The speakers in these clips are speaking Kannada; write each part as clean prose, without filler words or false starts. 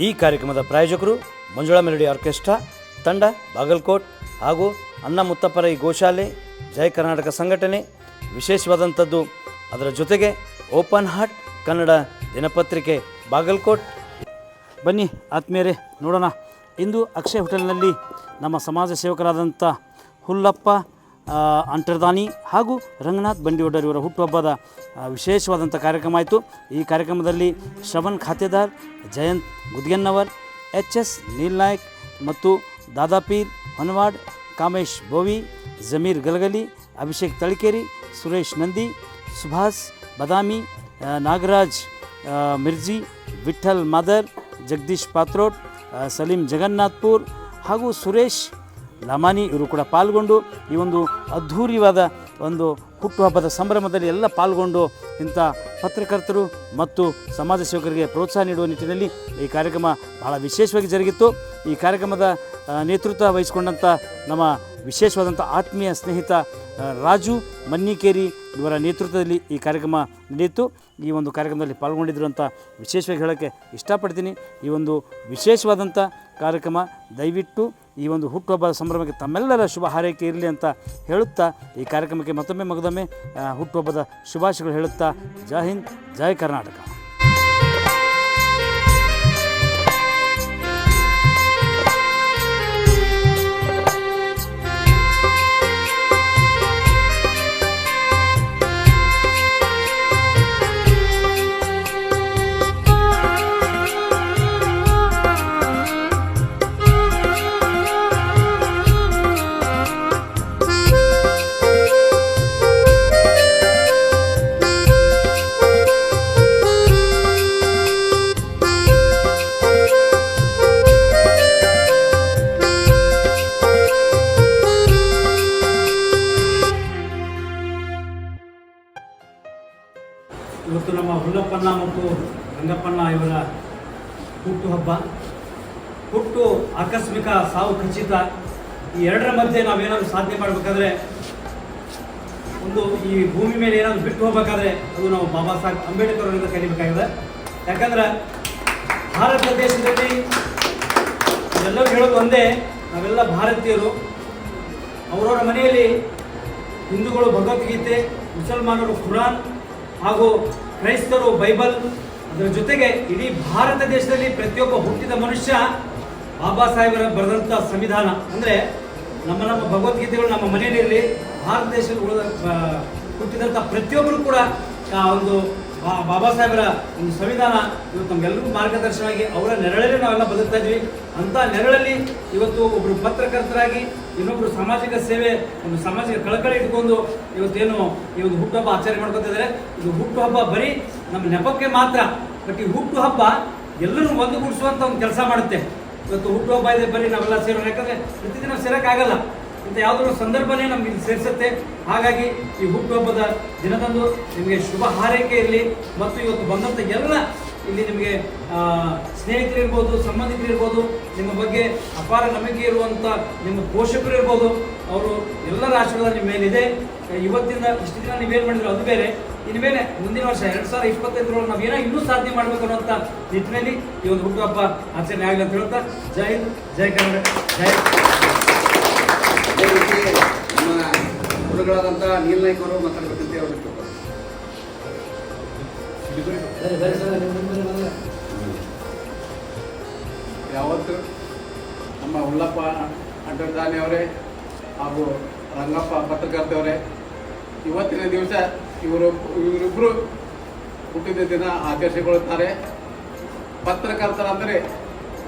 ಈ ಕಾರ್ಯಕ್ರಮದ ಪ್ರಾಯೋಜಕರು ಮಂಜುಳಾ ಮೆಲೋಡಿ ಆರ್ಕೆಸ್ಟ್ರಾ ತಂಡ ಬಾಗಲಕೋಟ್ ಹಾಗೂ ಅಣ್ಣ ಮುತ್ತಪ್ಪರೈ ಗೋಶಾಲೆ ಜಯ ಕರ್ನಾಟಕ ಸಂಘಟನೆ. ವಿಶೇಷವಾದಂಥದ್ದು ಅದರ ಜೊತೆಗೆ ಓಪನ್ ಹಾರ್ಟ್ ಕನ್ನಡ ದಿನಪತ್ರಿಕೆ ಬಾಗಲಕೋಟ್. ಬನ್ನಿ ಆತ್ಮೀಯರೇ, ನೋಡೋಣ. ಇಂದು ಅಕ್ಷಯ್ ಹೋಟೆಲ್ನಲ್ಲಿ ನಮ್ಮ ಸಮಾಜ ಸೇವಕರಾದಂಥ ಹುಲ್ಲಪ್ಪ ಅಂಟರ್ದಾನಿ ಹಾಗೂ ರಂಗನಾಥ್ ಬಂಡಿವಡ್ಡರ್ ಇವರ ಹುಟ್ಟುಹಬ್ಬದ ವಿಶೇಷವಾದಂಥ ಕಾರ್ಯಕ್ರಮ ಆಯಿತು. ಈ ಕಾರ್ಯಕ್ರಮದಲ್ಲಿ ಶ್ರವಣ್ ಖಾತೆದಾರ್, ಜಯಂತ್ ಗುದ್ಗೆನ್ನವರ್, ಎಚ್.ಎಸ್. ನೀಲ್ ನಾಯಕ್ ಮತ್ತು ದಾದಾಪೀರ್ ಹೊನವಾಡ್, ಕಾಮೇಶ್ ಬೋವಿ, ಜಮೀರ್ ಗಲಗಲಿ, ಅಭಿಷೇಕ್ ತಳಿಕೇರಿ, ಸುರೇಶ್ ನಂದಿ, ಸುಭಾಸ್ ಬದಾಮಿ, ನಾಗರಾಜ್ ಮಿರ್ಜಿ, ವಿಠಲ್ ಮಾದರ್, ಜಗದೀಶ್ ಪಾತ್ರೋಟ್, ಸಲೀಂ ಜಗನ್ನಾಥ್ಪುರ್ ಹಾಗೂ ಸುರೇಶ್ ಲಮಾನಿ ಇವರು ಕೂಡ ಪಾಲ್ಗೊಂಡು ಈ ಒಂದು ಅದ್ಧೂರಿಯಾದ ಒಂದು ಹುಟ್ಟುಹಬ್ಬದ ಸಂಭ್ರಮದಲ್ಲಿ ಎಲ್ಲ ಪಾಲ್ಗೊಂಡು ಇಂಥ ಪತ್ರಕರ್ತರು ಮತ್ತು ಸಮಾಜ ಸೇವಕರಿಗೆ ಪ್ರೋತ್ಸಾಹ ನೀಡುವ ನಿಟ್ಟಿನಲ್ಲಿ ಈ ಕಾರ್ಯಕ್ರಮ ಬಹಳ ವಿಶೇಷವಾಗಿ ಜರುಗಿತ್ತು. ಈ ಕಾರ್ಯಕ್ರಮದ ನೇತೃತ್ವ ವಹಿಸಿಕೊಂಡಂಥ ನಮ್ಮ ವಿಶೇಷವಾದಂಥ ಆತ್ಮೀಯ ಸ್ನೇಹಿತ ರಾಜು ಮನ್ನಿಕೇರಿ ಇವರ ನೇತೃತ್ವದಲ್ಲಿ ಈ ಕಾರ್ಯಕ್ರಮ ನಡೆಯಿತು. ಈ ಒಂದು ಕಾರ್ಯಕ್ರಮದಲ್ಲಿ ಪಾಲ್ಗೊಂಡಿದ್ರು ಅಂತ ವಿಶೇಷವಾಗಿ ಹೇಳೋಕ್ಕೆ ಇಷ್ಟಪಡ್ತೀನಿ. ಈ ಒಂದು ವಿಶೇಷವಾದಂಥ ಕಾರ್ಯಕ್ರಮ ದಯವಿಟ್ಟು ಈ ಒಂದು ಹುಟ್ಟುಹಬ್ಬದ ಸಂಭ್ರಮಕ್ಕೆ ತಮ್ಮೆಲ್ಲರ ಶುಭ ಹಾರೈಕೆ ಇರಲಿ ಅಂತ ಹೇಳುತ್ತಾ ಈ ಕಾರ್ಯಕ್ರಮಕ್ಕೆ ಮತ್ತೊಮ್ಮೆ ಮಗದೊಮ್ಮೆ ಹುಟ್ಟುಹಬ್ಬದ ಶುಭಾಶಯಗಳು ಹೇಳುತ್ತಾ ಜೈ ಹಿಂದ್, ಜೈ ಕರ್ನಾಟಕ. ಇವತ್ತು ನಮ್ಮ ಹುಲ್ಲಪ್ಪಣ್ಣ ಮತ್ತು ರಂಗಪ್ಪಣ್ಣ ಇವರ ಹುಟ್ಟುಹಬ್ಬ. ಹುಟ್ಟು ಆಕಸ್ಮಿಕ, ಸಾವು ಖಚಿತ. ಈ ಎರಡರ ಮಧ್ಯೆ ನಾವೇನಾದರೂ ಸಾಧನೆ ಮಾಡಬೇಕಾದ್ರೆ, ಒಂದು ಈ ಭೂಮಿ ಮೇಲೆ ಏನಾದರೂ ಬಿಟ್ಟು ಹೋಗಬೇಕಾದ್ರೆ ಅದು ನಾವು ಬಾಬಾ ಸಾಹೇಬ್ ಅಂಬೇಡ್ಕರ್ ಅವರಿಂದ ಕಲಿಬೇಕಾಗಿದೆ. ಯಾಕಂದ್ರೆ ಭಾರತ ದೇಶದಲ್ಲಿ ಎಲ್ಲರೂ ಹೇಳೋದು ಒಂದೇ, ನಾವೆಲ್ಲ ಭಾರತೀಯರು. ಅವರವರ ಮನೆಯಲ್ಲಿ ಹಿಂದೂಗಳು ಭಗವದ್ಗೀತೆ, ಮುಸಲ್ಮಾನರು ಕುರಾನ್ ಹಾಗೂ ಕ್ರೈಸ್ತರು ಬೈಬಲ್, ಅದರ ಜೊತೆಗೆ ಇಡೀ ಭಾರತ ದೇಶದಲ್ಲಿ ಪ್ರತಿಯೊಬ್ಬ ಹುಟ್ಟಿದ ಮನುಷ್ಯ ಬಾಬಾ ಸಾಹೇಬರ ಬರೆದಂಥ ಸಂವಿಧಾನ ಅಂದರೆ ನಮ್ಮ ಭಗವದ್ಗೀತೆಗಳು ನಮ್ಮ ಮನೆಯಲ್ಲಿರಲಿ. ಭಾರತ ದೇಶದಲ್ಲಿ ಹುಟ್ಟಿದಂಥ ಪ್ರತಿಯೊಬ್ಬರು ಕೂಡ ಒಂದು ಬಾಬಾ ಸಾಹೇಬರ ಒಂದು ಸಂವಿಧಾನ ಇವತ್ತು ನಮಗೆಲ್ಲರಿಗೂ ಮಾರ್ಗದರ್ಶನವಾಗಿ ಅವರ ನೆರಳಲ್ಲಿ ನಾವೆಲ್ಲ ಬದುಕ್ತಾ ಇದ್ವಿ. ಅಂಥ ನೆರಳಲ್ಲಿ ಇವತ್ತು ಒಬ್ಬರು ಪತ್ರಕರ್ತರಾಗಿ, ಇನ್ನೊಬ್ಬರು ಸಾಮಾಜಿಕ ಸೇವೆ, ಒಂದು ಸಾಮಾಜಿಕ ಕಳಕಳಿ ಇಟ್ಕೊಂಡು ಇವತ್ತೇನು ಈ ಒಂದು ಹುಟ್ಟುಹಬ್ಬ ಆಚರಣೆ ಮಾಡ್ಕೊತಿದ್ದಾರೆ. ಇದು ಹುಟ್ಟುಹಬ್ಬ ಬರೀ ನಮ್ಮ ನೆಪಕ್ಕೆ ಮಾತ್ರ, ಬಟ್ ಈ ಹುಟ್ಟುಹಬ್ಬ ಎಲ್ಲರೂ ಒಂದುಗೂಡಿಸುವಂಥ ಒಂದು ಕೆಲಸ ಮಾಡುತ್ತೆ. ಇವತ್ತು ಹುಟ್ಟುಹಬ್ಬ ಇದೆ ಬರೀ ನಾವೆಲ್ಲ ಸೇರೋಣ, ಯಾಕಂದರೆ ಪ್ರತಿದಿನ ಸೇರೋಕ್ಕಾಗಲ್ಲ, ಇಂಥ ಯಾವುದೋ ಸಂದರ್ಭನೇ ನಮ್ಗೆ ಇಲ್ಲಿ ಸೇರಿಸುತ್ತೆ. ಹಾಗಾಗಿ ಈ ಹುಟ್ಟುಹಬ್ಬದ ದಿನದಂದು ನಿಮಗೆ ಶುಭ ಹಾರೈಕೆ ಇರಲಿ. ಮತ್ತು ಇವತ್ತು ಬಂದಂಥ ಎಲ್ಲ ಇಲ್ಲಿ ನಿಮಗೆ ಸ್ನೇಹಿತರಿರ್ಬೋದು, ಸಂಬಂಧಿಕರಿರ್ಬೋದು, ನಿಮ್ಮ ಬಗ್ಗೆ ಅಪಾರ ನಂಬಿಕೆ ಇರುವಂಥ ನಿಮ್ಮ ಪೋಷಕರು ಇರ್ಬೋದು, ಅವರು ಎಲ್ಲರ ಆಶೀರ್ವಾದ ನಿಮ್ಮ ಮೇಲಿದೆ. ಇವತ್ತಿಂದ ಇಷ್ಟು ದಿನ ನೀವೇನು ಮಾಡಿದ್ರು ಅದು ಬೇರೆ, ಇನ್ನು ಮೇಲೆ ಮುಂದಿನ ವರ್ಷ 2025 ನಾವೇನೋ ಇನ್ನೂ ಸಾಧನೆ ಮಾಡಬೇಕು ಅನ್ನೋಂಥ ನಿಟ್ಟಿನಲ್ಲಿ ಈ ಒಂದು ಹುಟ್ಟುಹಬ್ಬ ಆಚರಣೆ ಆಗಲಿ ಅಂತ ಹೇಳ್ತಾ ಜೈ ಹಿಂದ್, ಜೈ ಕರ್ನಾಟಕ, ಜೈ. ಅದೇ ರೀತಿ ನಮ್ಮ ಗುರುಗಳಾದಂಥ ನೀಲ್ ನಾಯ್ಕ ಅವರು ಮಾತಾಡಬೇಕಂತ ಹೇಳ್ಬಿಟ್ಟು ಯಾವತ್ತು ನಮ್ಮ ಹುಲ್ಲಪ್ಪ ಅಂಟರ್ದಾನಿ ಅವರೇ ಹಾಗೂ ರಂಗಪ್ಪ ಪತ್ರಕರ್ತವರೇ ಇವತ್ತಿನ ದಿವಸ ಇವರಿಬ್ಬರು ಹುಟ್ಟಿದ ದಿನ ಆಚರಿಸಿಕೊಳ್ಳುತ್ತಾರೆ. ಪತ್ರಕರ್ತರಂದರೆ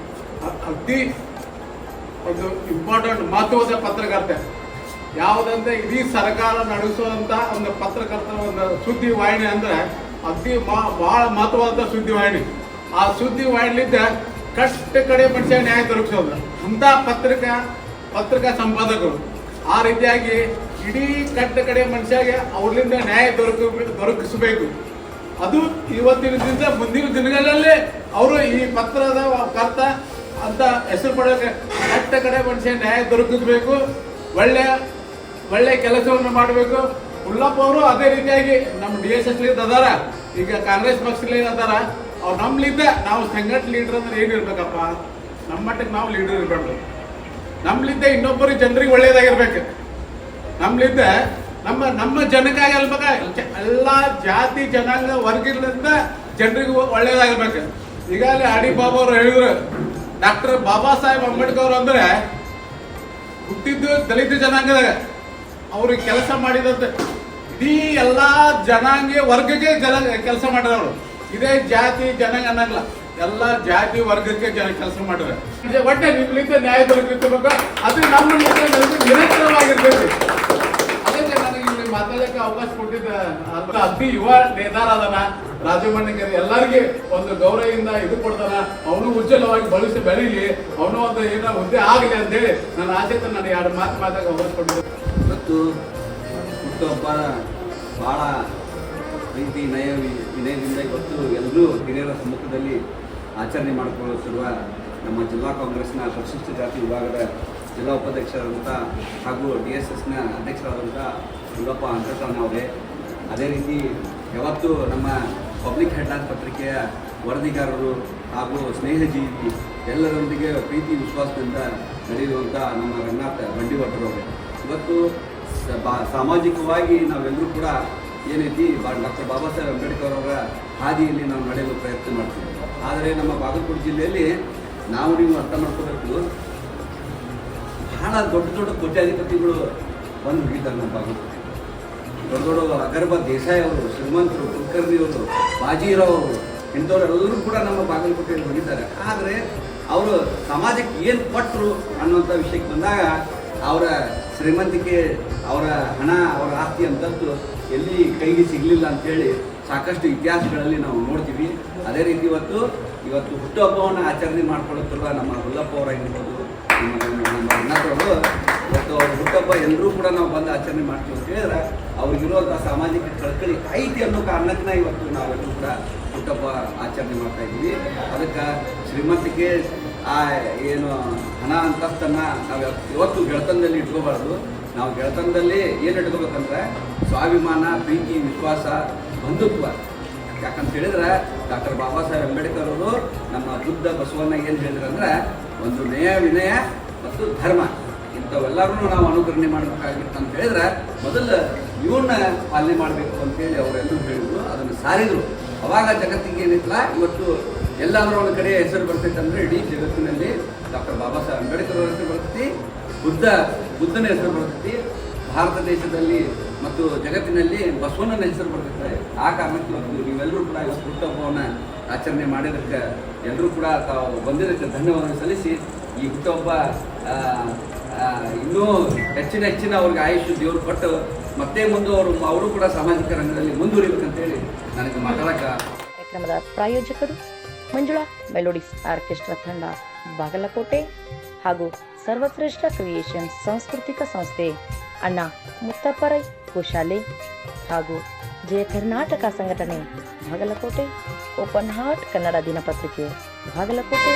ಅತಿ ಒಂದು ಇಂಪಾರ್ಟೆಂಟ್ ಮಹತ್ವದ ಪತ್ರಕರ್ತ ಯಾವುದಂದ್ರೆ ಇಡೀ ಸರ್ಕಾರ ನಡೆಸುವಂಥ ಒಂದು ಪತ್ರಕರ್ತರ ಒಂದು ಸುದ್ದಿ ವಾಹಿನಿ ಅಂದರೆ ಅತಿ ಭಾಳ ಮಹತ್ವವಾದ ಸುದ್ದಿ ವಾಹಿನಿ. ಆ ಸುದ್ದಿ ವಾಹಿನಿಲಿದ್ದ ಕಷ್ಟ ಕಡೆ ಮನುಷ್ಯ ನ್ಯಾಯ ದೊರಕಿಸೋದು ಅಂಥ ಪತ್ರಿಕಾ ಸಂಪಾದಕರು. ಆ ರೀತಿಯಾಗಿ ಇಡೀ ಕಟ್ಟ ಕಡೆ ಮನುಷ್ಯಗೆ ಅವ್ರಲಿಂದ ನ್ಯಾಯ ದೊರಕಿಸಬೇಕು. ಅದು ಇವತ್ತಿನ ದಿನ ಮುಂದಿನ ದಿನಗಳಲ್ಲೇ ಅವರು ಈ ಪತ್ರದ ಕರ್ತ ಅಂತ ಹೆಸರು ಪಡೆಯೋಕೆ ಕಟ್ಟ ಕಡೆ ಮನುಷ್ಯ ನ್ಯಾಯ ದೊರಕಿಸಬೇಕು, ಒಳ್ಳೆ ಕೆಲಸವನ್ನು ಮಾಡಬೇಕು. ಹುಲ್ಲಪ್ಪ ಅವರು ಅದೇ ರೀತಿಯಾಗಿ ನಮ್ಮ DSS ಅದಾರ, ಈಗ ಕಾಂಗ್ರೆಸ್ ಪಕ್ಷದಲ್ಲಿ ಅದಾರ. ಅವ್ರು ನಮ್ಲಿದ್ದ ನಾವು ಸಂಘಟ ಲೀಡರ್ ಅಂದ್ರೆ ಏನಿರ್ಬೇಕಪ್ಪ, ನಮ್ಮ ಮಟ್ಟಕ್ಕೆ ನಾವು ಲೀಡರ್ ಇರಬಾರ್ದು. ನಮ್ಲಿದ್ದ ಇನ್ನೊಬ್ಬರಿಗೆ ಜನರಿಗೆ ಒಳ್ಳೇದಾಗಿರ್ಬೇಕು. ನಮ್ಲಿದ್ದ ನಮ್ಮ ಜನಕ್ಕಾಗಿ ಅಲ್ಬೇಕ, ಎಲ್ಲ ಜಾತಿ ಜನಾಂಗ ವರ್ಗಗಳಿಂದ ಜನರಿಗೆ ಒಳ್ಳೇದಾಗಿರ್ಬೇಕು. ಈಗಾಗಲೇ ಆಡಿ ಬಾಬಾ ಅವರು ಹೇಳಿದ್ರು, ಡಾಕ್ಟರ್ ಬಾಬಾ ಸಾಹೇಬ್ ಅಂಬೇಡ್ಕರ್ ಅಂದ್ರೆ ಹುಟ್ಟಿದ್ದು ದಲಿತ ಜನಾಂಗದಾಗ, ಅವ್ರಿಗೆ ಕೆಲಸ ಮಾಡಿದಂತೆ ಇಡೀ ಎಲ್ಲಾ ಜನಾಂಗೀಯ ವರ್ಗಕ್ಕೆ ಕೆಲಸ ಮಾಡಿದವರು. ಇದೇ ಜಾತಿ ಜನಾಂಗ ಅನ್ನಂಗಿಲ್ಲ, ಎಲ್ಲ ಜಾತಿ ವರ್ಗಕ್ಕೆ ಕೆಲಸ ಮಾಡಿದ್ರೆ ಒಟ್ಟೆ ನಿಮ್ಲಿಂದ ನ್ಯಾಯ ದೊರಕಿರ್ಬೇಕು. ಅದು ನಮ್ಮ ನಿರಂತರವಾಗಿರ್ತೈತಿ. ಅದಕ್ಕೆ ನನಗೆ ಇಲ್ಲಿ ಮಾತಾಡಕ್ಕೆ ಅವಕಾಶ ಕೊಟ್ಟಿದ್ದ ಅತಿ ಯುವ ನೇತಾರ ಅದನ ರಾಜಮಣ್ಣಿಗರಿ, ಎಲ್ಲರಿಗೆ ಒಂದು ಗೌರವದಿಂದ ಇದು ಕೊಡ್ತಾನ. ಅವನು ಉಜ್ವಲವಾಗಿ ಭವಿಷ್ಯ ಬೆಳೀಲಿ, ಅವನು ಒಂದು ಏನೋ ಹುದ್ದೆ ಆಗಲಿ ಅಂತೇಳಿ ನನ್ನ ಆಸೆ ನಾನು 2 ಮಾತಾಗ ಅವಕಾಶ ಕೊಟ್ಟಿದ್ದೆ. ಇವತ್ತು ಹುಟ್ಟುಹಬ್ಬ ಭಾಳ ಪ್ರೀತಿ ವಿನಯದಿಂದ ಇವತ್ತು ಎಲ್ಲರೂ ಹಿರಿಯರ ಸಮ್ಮುಖದಲ್ಲಿ ಆಚರಣೆ ಮಾಡಿಕೊಳ್ಳುತ್ತಿರುವ ನಮ್ಮ ಜಿಲ್ಲಾ ಕಾಂಗ್ರೆಸ್ನ ಪರಿಶಿಷ್ಟ ಜಾತಿ ವಿಭಾಗದ ಜಿಲ್ಲಾ ಉಪಾಧ್ಯಕ್ಷರಾದಂಥ ಹಾಗೂ DSSನ ಅಧ್ಯಕ್ಷರಾದಂಥ ಹುಲ್ಲಪ್ಪ ಅಂಕಟಣ್ಣ ಅವರೇ, ಅದೇ ರೀತಿ ಯಾವತ್ತು ನಮ್ಮ ಪಬ್ಲಿಕ್ ಹೆಡ್ಲೈನ್ಸ್ ಪತ್ರಿಕೆಯ ವರದಿಗಾರರು ಹಾಗೂ ಸ್ನೇಹಜೀವಿ ಎಲ್ಲರೊಂದಿಗೆ ಪ್ರೀತಿ ವಿಶ್ವಾಸದಿಂದ ನಡೆಯುವಂಥ ನಮ್ಮ ರಂಗನಾಥ್ ಬಂಡಿವಟ್ಟರವರೇ, ಇವತ್ತು ಸಾಮಾಜಿಕವಾಗಿ ನಾವೆಲ್ಲರೂ ಕೂಡ ಏನೈತಿ ಡಾಕ್ಟರ್ ಬಾಬಾ ಸಾಹೇಬ್ ಅಂಬೇಡ್ಕರ್ ಅವರ ಹಾದಿಯಲ್ಲಿ ನಾವು ನಡೆಯಲು ಪ್ರಯತ್ನ ಮಾಡ್ತೀವಿ. ಆದರೆ ನಮ್ಮ ಬಾಗಲಕೋಟೆ ಜಿಲ್ಲೆಯಲ್ಲಿ ನಾವು ನೀವು ಅರ್ಥ ಮಾಡ್ಕೋಬೇಕು, ಬಹಳ ದೊಡ್ಡ ದೊಡ್ಡ ಕೋಟ್ಯಾಧಿಪತಿಗಳು ಬಂದು ಹಿಡಿತಾರೆ ನಮ್ಮ ಬಾಗಲಕೋಟೆ. ದೊಡ್ಡ ದೊಡ್ಡ ಅಗರ್ಭ ದೇಸಾಯಿ ಅವರು, ಶ್ರೀಮಂತರು, ಕುಲಕರ್ಣಿ ಅವರು, ಬಾಜಿರಾವ್ ಅವರು, ಇಂಥವರೆಲ್ಲರೂ ಕೂಡ ನಮ್ಮ ಬಾಗಲಕೋಟೆಯಲ್ಲಿ ಬಂದಿದ್ದಾರೆ. ಆದರೆ ಅವರು ಸಮಾಜಕ್ಕೆ ಏನು ಕೊಟ್ಟರು ಅನ್ನುವಂಥ ವಿಷಯಕ್ಕೆ ಬಂದಾಗ ಅವರ ಶ್ರೀಮಂತಿಕೆ, ಅವರ ಹಣ, ಅವರ ಆಸ್ತಿ ಅಂತದ್ದು ಎಲ್ಲಿ ಕೈಗೆ ಸಿಗಲಿಲ್ಲ ಅಂತೇಳಿ ಸಾಕಷ್ಟು ಇತಿಹಾಸಗಳಲ್ಲಿ ನಾವು ನೋಡ್ತೀವಿ. ಅದೇ ರೀತಿ ಇವತ್ತು ಹುಟ್ಟುಹಬ್ಬವನ್ನು ಆಚರಣೆ ಮಾಡಿಕೊಳ್ಳುತ್ತಿರುವ ನಮ್ಮ ಹುಲ್ಲಪ್ಪ ಅವರಾಗಿರ್ಬೋದು, ನಮ್ಮ ರಂಗನಾಥವರು, ಇವತ್ತು ಅವ್ರ ಹುಟ್ಟುಹಬ್ಬ ಎಲ್ಲರೂ ಕೂಡ ನಾವು ಬಂದು ಆಚರಣೆ ಮಾಡ್ತೀವಿ ಅಂತ ಹೇಳಿದ್ರೆ ಅವ್ರಿಗಿರುವಂಥ ಸಾಮಾಜಿಕ ಕಳಕಳಿ ಐತಿ ಅನ್ನೋ ಕಾರಣಕ್ಕೆ ಇವತ್ತು ನಾವೆಲ್ಲರೂ ಕೂಡ ಹುಟ್ಟುಹಬ್ಬ ಆಚರಣೆ ಮಾಡ್ತಾ ಇದ್ದೀವಿ. ಅದಕ್ಕೆ ಶ್ರೀಮಂತಿಕೆ ಏನು ಹಣ ಅಂತಸ್ತನ್ನು ನಾವು ಇವತ್ತು ಗೆಳೆತನದಲ್ಲಿ ಇಟ್ಕೋಬಾರ್ದು. ನಾವು ಗೆಳೆತನದಲ್ಲಿ ಏನು ಇಟ್ಕೋಬೇಕಂದ್ರೆ ಸ್ವಾಭಿಮಾನ, ಪ್ರೀತಿ, ವಿಶ್ವಾಸ, ಬಂಧುತ್ವ. ಯಾಕಂತ ಹೇಳಿದ್ರೆ ಡಾಕ್ಟರ್ ಬಾಬಾ ಸಾಹೇಬ್ ಅಂಬೇಡ್ಕರ್ ಅವರು ನಮ್ಮ ಬುದ್ಧ ಬಸವಣ್ಣ ಏನು ಹೇಳಿದ್ರು ಅಂದ್ರೆ ಒಂದು ನ್ಯಾಯ, ವಿನಯ ಮತ್ತು ಧರ್ಮ ಇಂಥವೆಲ್ಲರೂ ನಾವು ಅನುಕರಣೆ ಮಾಡಬೇಕಾಗಿತ್ತು ಅಂತ ಹೇಳಿದ್ರೆ ಮೊದಲು ಇವನ್ನ ಪಾಲನೆ ಮಾಡಬೇಕು ಅಂತೇಳಿ ಅವರೆಲ್ಲರೂ ಹೇಳಿದ್ರು, ಅದನ್ನು ಸಾರಿದ್ರು. ಅವಾಗ ಜಗತ್ತಿಗೆ ಏನಿತ್ತಲ್ಲ, ಇವತ್ತು ಎಲ್ಲಾದರೂ ಒಂದು ಕಡೆ ಹೆಸರು ಬರ್ತೈತೆ ಅಂದರೆ ಇಡೀ ಜಗತ್ತಿನಲ್ಲಿ ಡಾಕ್ಟರ್ ಬಾಬಾ ಸಾಹೇಬ್ ಅಂಬೇಡ್ಕರ್ ಅವರ ಹೆಸರು ಬರ್ತೈತಿ, ಬುದ್ಧನ ಹೆಸರು ಬರ್ತೈತಿ, ಭಾರತ ದೇಶದಲ್ಲಿ ಮತ್ತು ಜಗತ್ತಿನಲ್ಲಿ ಬಸವಣ್ಣನ ಹೆಸರು ಬರ್ತೈತೆ. ಆ ಕಾರಣಕ್ಕೆ ಇವತ್ತು ನೀವೆಲ್ಲರೂ ಕೂಡ ಇವತ್ತು ಹುಟ್ಟುಹಬ್ಬವನ್ನು ಆಚರಣೆ ಮಾಡಿದ್ದಕ್ಕೆ ಎಲ್ಲರೂ ಕೂಡ ತಾವು ಬಂದಿದ್ದಕ್ಕೆ ಧನ್ಯವಾದ ಸಲ್ಲಿಸಿ, ಈ ಹುಟ್ಟುಹಬ್ಬ ಇನ್ನೂ ಹೆಚ್ಚಿನ ಅವ್ರಿಗೆ ಆಯುಷ್ಯ ದೇವರು ಕೊಟ್ಟು ಮತ್ತೆ ಮುಂದೆ ಅವರು ಕೂಡ ಸಾಮಾಜಿಕ ರಂಗದಲ್ಲಿ ಮುಂದುವರಿಬೇಕಂತೇಳಿ ನನಗೆ ಮಾತಾಡಕ. ಕಾರ್ಯಕ್ರಮದ ಪ್ರಾಯೋಜಕರು ಮಂಜುಳಾ ಮೆಲೋಡಿಸ್ ಆರ್ಕೆಸ್ಟ್ರಾ ತಂಡ ಬಾಗಲಕೋಟೆ ಹಾಗೂ ಸರ್ವಶ್ರೇಷ್ಠ ಕ್ರಿಯೇಷನ್ಸ್ ಸಾಂಸ್ಕೃತಿಕ ಸಂಸ್ಥೆ ಅಣ್ಣ ಮುತ್ತಪ್ಪರೈ ಗೋಶಾಲೆ ಹಾಗೂ ಜಯ ಕರ್ನಾಟಕ ಸಂಘಟನೆ ಬಾಗಲಕೋಟೆ, ಓಪನ್ ಹಾರ್ಟ್ ಕನ್ನಡ ದಿನಪತ್ರಿಕೆ ಬಾಗಲಕೋಟೆ.